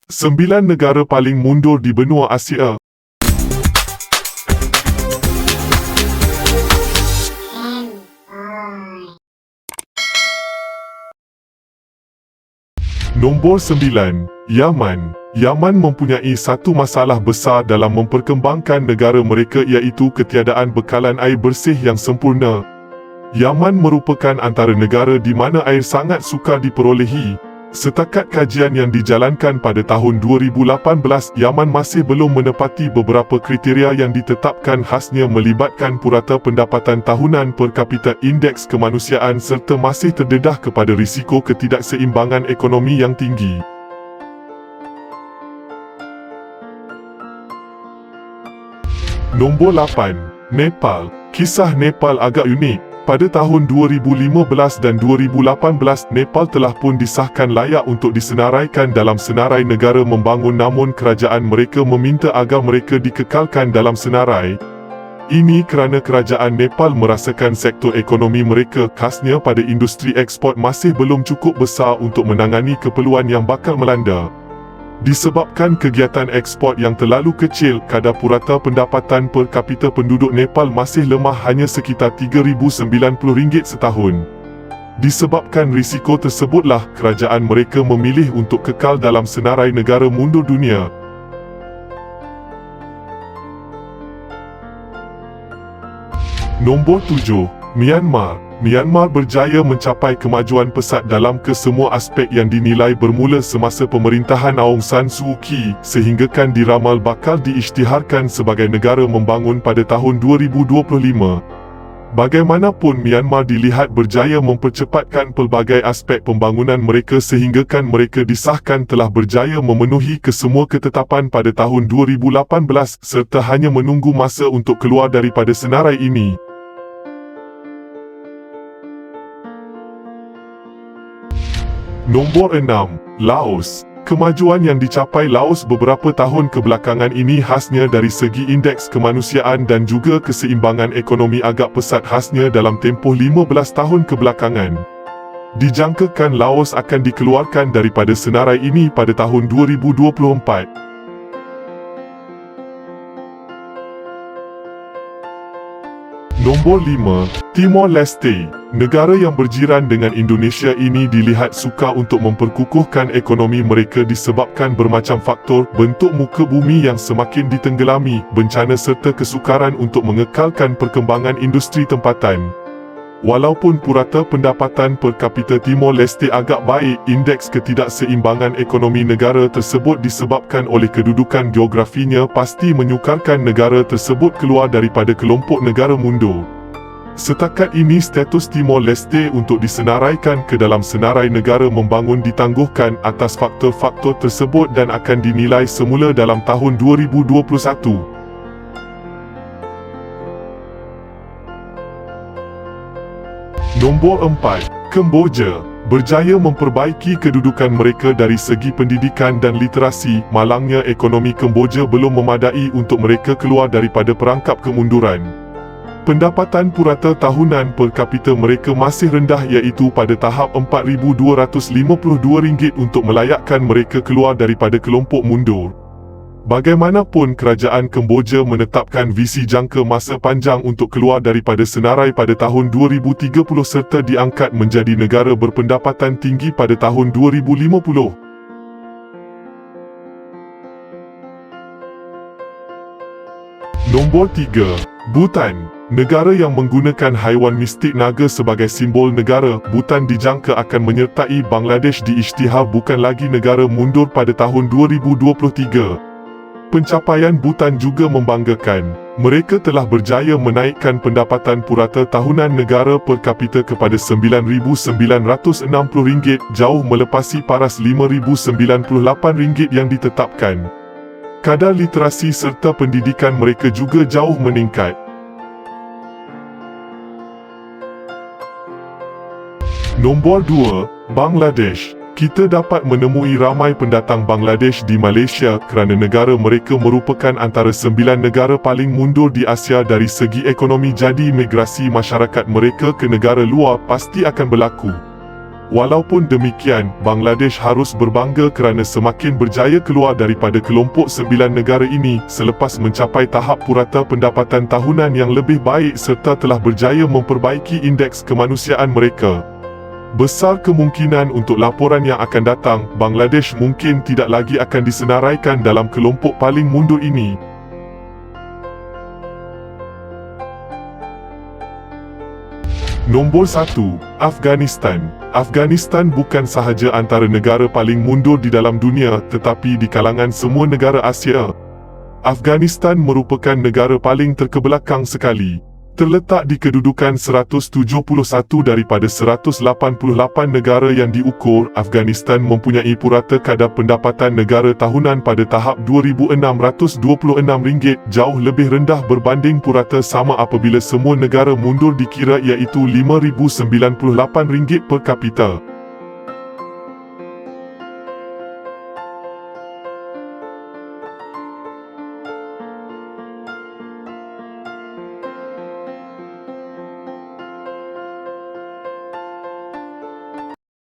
9 negara paling mundur di benua Asia. Nombor 9. Yaman. Yaman mempunyai satu masalah besar dalam memperkembangkan negara mereka, iaitu ketiadaan bekalan air bersih yang sempurna. Yaman merupakan antara negara di mana air sangat sukar diperolehi. Setakat kajian yang dijalankan pada tahun 2018, Yaman masih belum menepati beberapa kriteria yang ditetapkan, khasnya melibatkan purata pendapatan tahunan per kapita, indeks kemanusiaan serta masih terdedah kepada risiko ketidakseimbangan ekonomi yang tinggi. Nombor 8. Nepal. Kisah Nepal agak unik. Pada tahun 2015 dan 2018, Nepal telah pun disahkan layak untuk disenaraikan dalam senarai negara membangun, namun kerajaan mereka meminta agar mereka dikekalkan dalam senarai. Ini kerana kerajaan Nepal merasakan sektor ekonomi mereka, khasnya pada industri ekspor, masih belum cukup besar untuk menangani keperluan yang bakal melanda. Disebabkan kegiatan ekspor yang terlalu kecil, kadar purata pendapatan per kapita penduduk Nepal masih lemah, hanya sekitar RM3,090 setahun. Disebabkan risiko tersebutlah, kerajaan mereka memilih untuk kekal dalam senarai negara mundur dunia. Nombor 7. Myanmar. Myanmar berjaya mencapai kemajuan pesat dalam kesemua aspek yang dinilai bermula semasa pemerintahan Aung San Suu Kyi, sehinggakan diramal bakal diisytiharkan sebagai negara membangun pada tahun 2025. Bagaimanapun, Myanmar dilihat berjaya mempercepatkan pelbagai aspek pembangunan mereka, sehinggakan mereka disahkan telah berjaya memenuhi kesemua ketetapan pada tahun 2018 serta hanya menunggu masa untuk keluar daripada senarai ini. Nombor 6. Laos. Kemajuan yang dicapai Laos beberapa tahun kebelakangan ini, khasnya dari segi indeks kemanusiaan dan juga keseimbangan ekonomi, agak pesat, khasnya dalam tempoh 15 tahun kebelakangan. Dijangkakan Laos akan dikeluarkan daripada senarai ini pada tahun 2024. Nombor 5. Timor Leste. Negara yang berjiran dengan Indonesia ini dilihat sukar untuk memperkukuhkan ekonomi mereka disebabkan bermacam faktor, bentuk muka bumi yang semakin ditenggelami, bencana serta kesukaran untuk mengekalkan perkembangan industri tempatan. Walaupun purata pendapatan per kapita Timor Leste agak baik, indeks ketidakseimbangan ekonomi negara tersebut disebabkan oleh kedudukan geografinya pasti menyukarkan negara tersebut keluar daripada kelompok negara mundur. Setakat ini, status Timor Leste untuk disenaraikan ke dalam senarai negara membangun ditangguhkan atas faktor-faktor tersebut dan akan dinilai semula dalam tahun 2021. Nombor 4. Kemboja. Berjaya memperbaiki kedudukan mereka dari segi pendidikan dan literasi, malangnya ekonomi Kemboja belum memadai untuk mereka keluar daripada perangkap kemunduran. Pendapatan purata tahunan per kapita mereka masih rendah, iaitu pada tahap RM4,252 untuk melayakkan mereka keluar daripada kelompok mundur. Bagaimanapun, kerajaan Kemboja menetapkan visi jangka masa panjang untuk keluar daripada senarai pada tahun 2030 serta diangkat menjadi negara berpendapatan tinggi pada tahun 2050. Nombor 3. Bhutan. Negara yang menggunakan haiwan mistik naga sebagai simbol negara, Bhutan dijangka akan menyertai Bangladesh di isytihar bukan lagi negara mundur pada tahun 2023. Pencapaian Bhutan juga membanggakan. Mereka telah berjaya menaikkan pendapatan purata tahunan negara per kapita kepada RM9,960, jauh melepasi paras RM5,098 yang ditetapkan. Kadar literasi serta pendidikan mereka juga jauh meningkat. Nombor 2. Bangladesh. Kita dapat menemui ramai pendatang Bangladesh di Malaysia kerana negara mereka merupakan antara 9 negara paling mundur di Asia dari segi ekonomi, jadi migrasi masyarakat mereka ke negara luar pasti akan berlaku. Walaupun demikian, Bangladesh harus berbangga kerana semakin berjaya keluar daripada kelompok 9 negara ini selepas mencapai tahap purata pendapatan tahunan yang lebih baik serta telah berjaya memperbaiki indeks kemanusiaan mereka. Besar kemungkinan untuk laporan yang akan datang, Bangladesh mungkin tidak lagi akan disenaraikan dalam kelompok paling mundur ini. Nombor 1. Afghanistan. Afghanistan bukan sahaja antara negara paling mundur di dalam dunia tetapi di kalangan semua negara Asia. Afghanistan merupakan negara paling terkebelakang sekali. Terletak di kedudukan 171 daripada 188 negara yang diukur, Afghanistan mempunyai purata kadar pendapatan negara tahunan pada tahap RM2,626, jauh lebih rendah berbanding purata sama apabila semua negara mundur dikira iaitu RM5,098 per kapita.